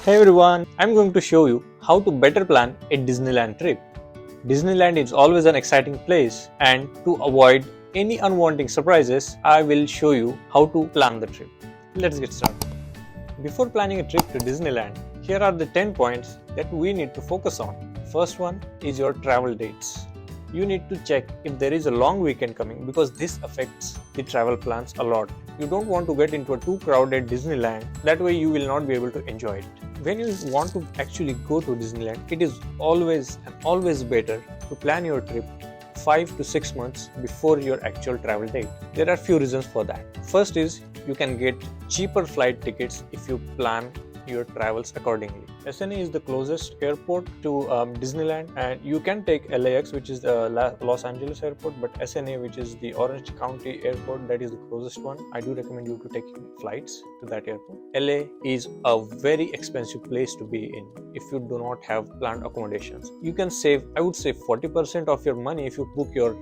Hey everyone, I'm going to show you how to better plan a Disneyland trip. Disneyland is always an exciting place, and to avoid any unwanted surprises, I will show you how to plan the trip. Let's get started. Before planning a trip to Disneyland, here are the 10 points that we need to focus on. First one is your travel dates. You need to check if there is a long weekend coming because this affects the travel plans a lot. You don't want to get into a too crowded Disneyland, that way you will not be able to enjoy it. When you want to actually go to Disneyland, it is always better to plan your trip 5 to 6 months before your actual travel date. There are few reasons for that. First is you can get cheaper flight tickets if you plan your travels accordingly. SNA is the closest airport to Disneyland, and you can take LAX, which is the Los Angeles airport, but SNA, which is the Orange County airport, that is the closest one. I do recommend you to take flights to that airport. LA is a very expensive place to be in if you do not have planned accommodations. You can save, I would say, 40% of your money if you book your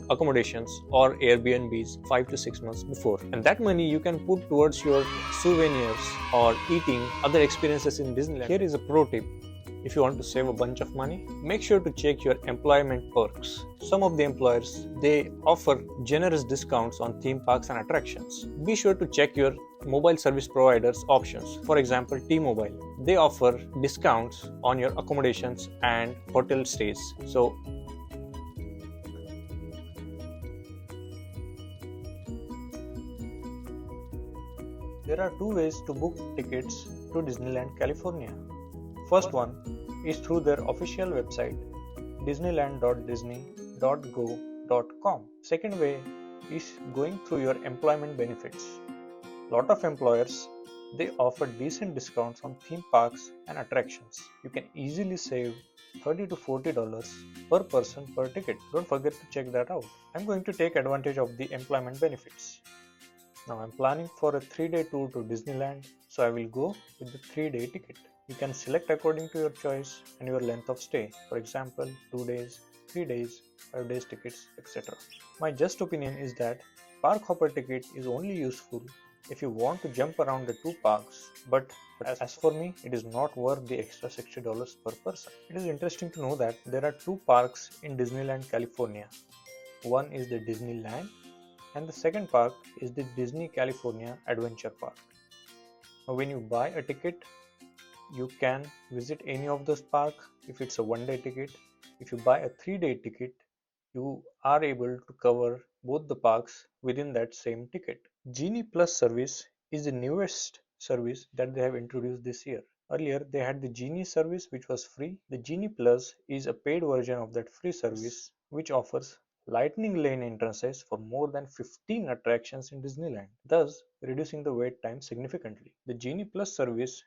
accommodations or Airbnbs 5 to 6 months before, and that money you can put towards your souvenirs or eating other experiences in Disneyland. Here is a pro tip. If you want to save a bunch of money, make sure to check your employment perks. Some of the employers, they offer generous discounts on theme parks and attractions. Be sure to check your mobile service providers options. For example, T-Mobile, they offer discounts on your accommodations and hotel stays. So there are two ways to book tickets to Disneyland, California. First one is through their official website, disneyland.disney.go.com. Second way is going through your employment benefits. Lot of employers, they offer decent discounts on theme parks and attractions. You can easily save $30 to $40 per person per ticket. Don't forget to check that out. I'm going to take advantage of the employment benefits. Now I'm planning for a 3-day tour to Disneyland, so I will go with the 3-day ticket. You can select according to your choice and your length of stay. For example, 2 days, 3 days, 5 days tickets, etc. My just opinion is that park hopper ticket is only useful if you want to jump around the two parks, but as for me, it is not worth the extra $60 per person. It is interesting to know that there are two parks in Disneyland, California. One is the Disneyland, and the second park is the Disney California Adventure Park. Now when you buy a ticket, you can visit any of those parks if it's a 1-day ticket. If you buy a 3-day ticket, you are able to cover both the parks within that same ticket. Genie Plus service is the newest service that they have introduced this year. Earlier they had the Genie service, which was free. The Genie Plus is a paid version of that free service, which offers lightning lane entrances for more than 15 attractions in Disneyland, thus reducing the wait time significantly. The Genie Plus service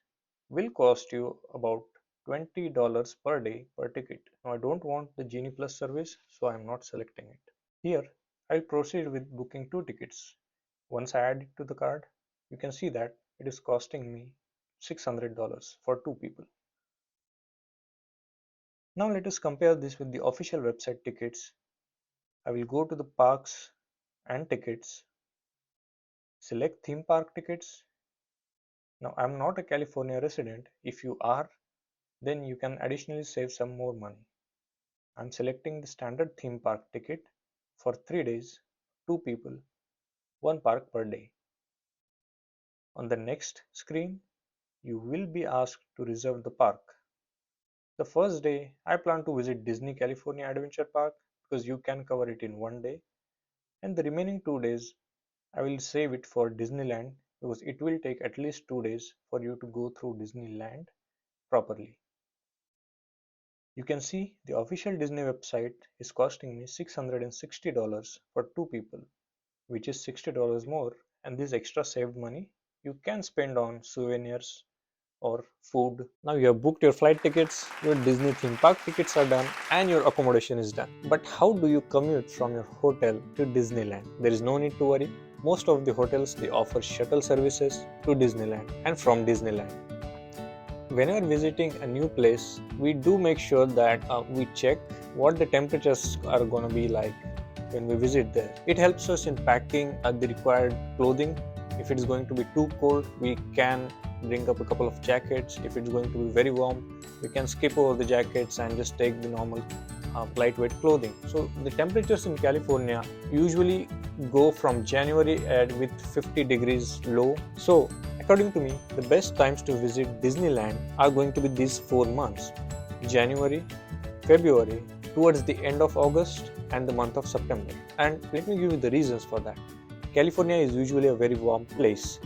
will cost you about $20 per day per ticket. Now I don't want the Genie Plus service, so I am not selecting it. Here I'll proceed with booking 2 tickets. Once I add it to the card, you can see that it is costing me $600 for 2 people. Now let us compare this with the official website tickets. I will go to the parks and tickets, select theme park tickets. Now I'm not a California resident. If you are, then you can additionally save some more money. I'm selecting the standard theme park ticket for 3 days, 2 people, 1 park per day. On the next screen, you will be asked to reserve the park. The first day, I plan to visit Disney California Adventure Park because you can cover it in 1 day, and the remaining 2 days I will save it for Disneyland because it will take at least 2 days for you to go through Disneyland properly. You can see the official Disney website is costing me $660 for 2 people, which is $60 more, and this extra saved money you can spend on souvenirs or food. Now you have booked your flight tickets, your Disney theme park tickets are done, and your accommodation is done. But how do you commute from your hotel to Disneyland? There is no need to worry. Most of the hotels, they offer shuttle services to Disneyland and from Disneyland. Whenever visiting a new place, we do make sure that we check what the temperatures are going to be like when we visit there. It helps us in packing the required clothing. If it is going to be too cold, we can bring up a couple of jackets. If it's going to be very warm, you can skip over the jackets and just take the normal lightweight clothing. So the temperatures in California usually go from January with 50 degrees low. So according to me, the best times to visit Disneyland are going to be these 4 months: January, February, towards the end of August, and the month of September. And let me give you the reasons for that. California is usually a very warm place.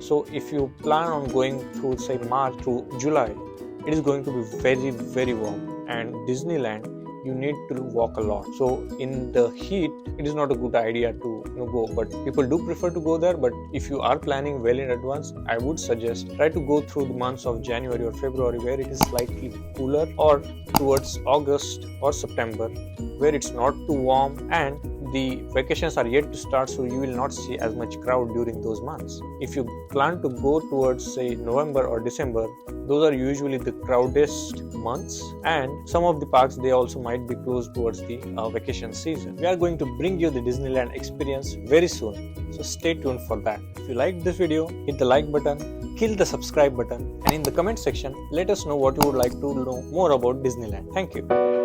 So if you plan on going through, say, March through July, it is going to be very, very warm. And Disneyland, you need to walk a lot. So in the heat, it is not a good idea to go, but people do prefer to go there. But if you are planning well in advance, I would suggest try to go through the months of January or February, where it is slightly cooler, or towards August or September, where it's not too warm and the vacations are yet to start, so you will not see as much crowd during those months. If you plan to go towards, say, November or December, those are usually the crowdest months, and some of the parks, they also might be closed towards the vacation season. We are going to bring you the Disneyland experience very soon, so stay tuned for that. If you liked this video, hit the like button, kill the subscribe button, and in the comment section, let us know what you would like to know more about Disneyland. Thank you.